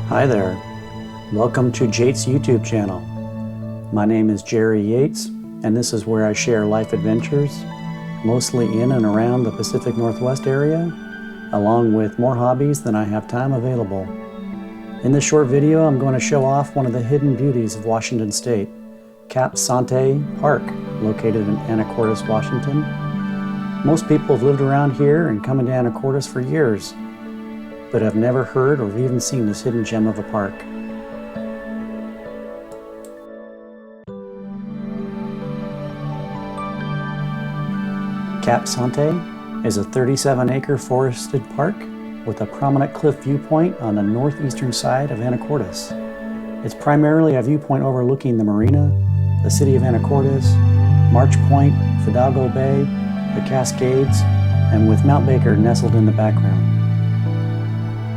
Hi there, welcome to Jate's YouTube channel. My name is Jerry Yates, and this is where I share life adventures, mostly in and around the Pacific Northwest area, along with more hobbies than I have time available. In this short video, I'm going to show off one of the hidden beauties of Washington State, Cap Sante Park, located in Anacortes, Washington. Most people have lived around here and come into Anacortes for years, but have never heard or even seen this hidden gem of a park. Cap Sante is a 37-acre forested park with a prominent cliff viewpoint on the northeastern side of Anacortes. It's primarily a viewpoint overlooking the marina, the city of Anacortes, March Point, Fidalgo Bay, the Cascades, and with Mount Baker nestled in the background.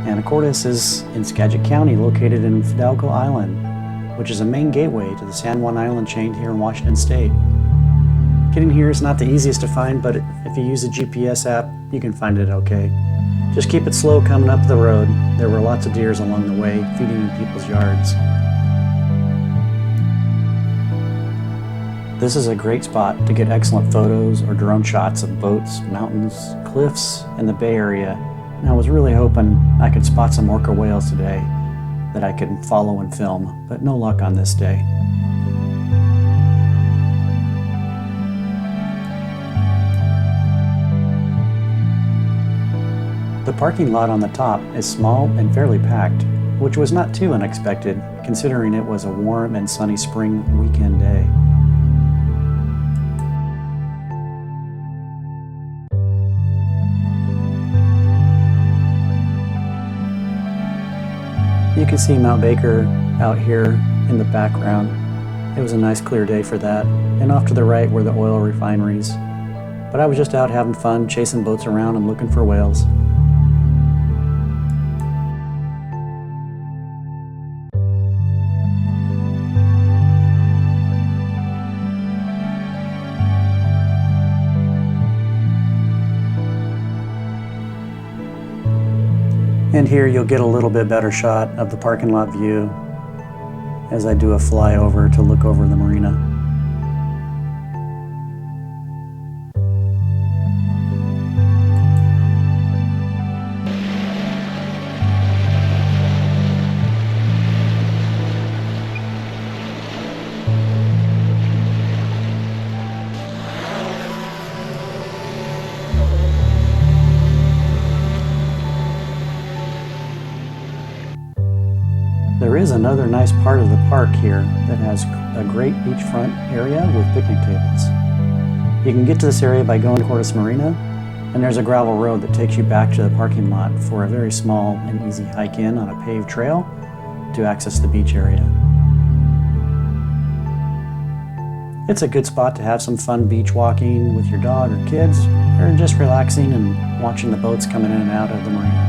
Anacortes is in Skagit County, located in Fidalgo Island, which is a main gateway to the San Juan Island chain here in Washington State. Getting here is not the easiest to find, but if you use a GPS app, you can find it okay. Just keep it slow coming up the road. There were lots of deers along the way, feeding in people's yards. This is a great spot to get excellent photos or drone shots of boats, mountains, cliffs, and the Bay Area. And I was really hoping I could spot some orca whales today that I could follow and film, but no luck on this day. The parking lot on the top is small and fairly packed, which was not too unexpected considering it was a warm and sunny spring weekend day. You can see Mount Baker out here in the background. It was a nice clear day for that. And off to the right were the oil refineries. But I was just out having fun, chasing boats around and looking for whales. And here you'll get a little bit better shot of the parking lot view as I do a flyover to look over the marina. There is another nice part of the park here that has a great beachfront area with picnic tables. You can get to this area by going to Anacortes Marina, and there's a gravel road that takes you back to the parking lot for a very small and easy hike in on a paved trail to access the beach area. It's a good spot to have some fun beach walking with your dog or kids, or just relaxing and watching the boats coming in and out of the marina.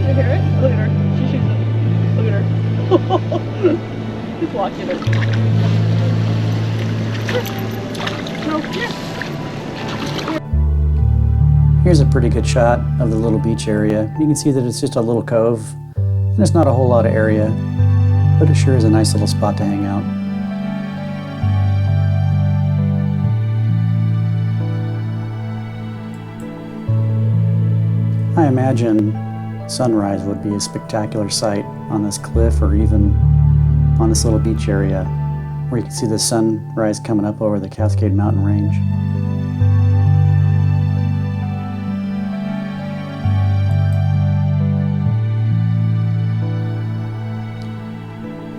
You hear it? Look at her. She shoots it. Look at her. He's watching her. No, here. Here's a pretty good shot of the little beach area. You can see that it's just a little cove, and it's not a whole lot of area, but it sure is a nice little spot to hang out. I imagine sunrise would be a spectacular sight on this cliff or even on this little beach area where you can see the sunrise coming up over the Cascade Mountain Range.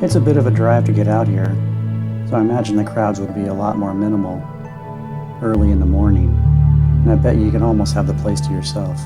It's a bit of a drive to get out here, so I imagine the crowds would be a lot more minimal early in the morning, and I bet you can almost have the place to yourself.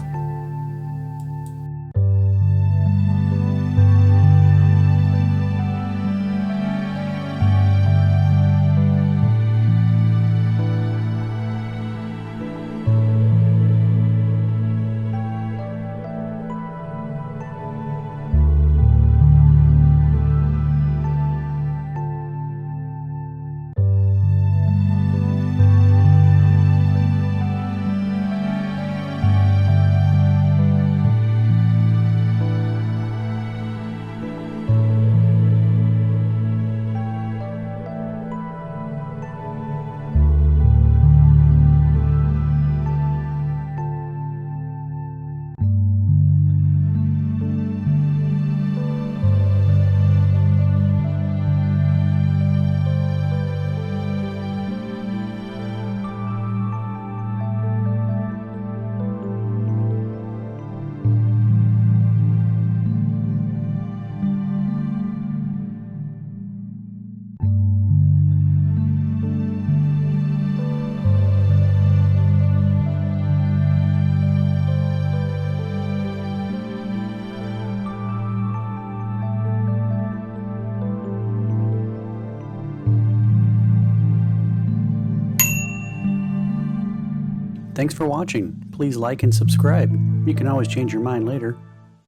Thanks for watching. Please like and subscribe. You can always change your mind later.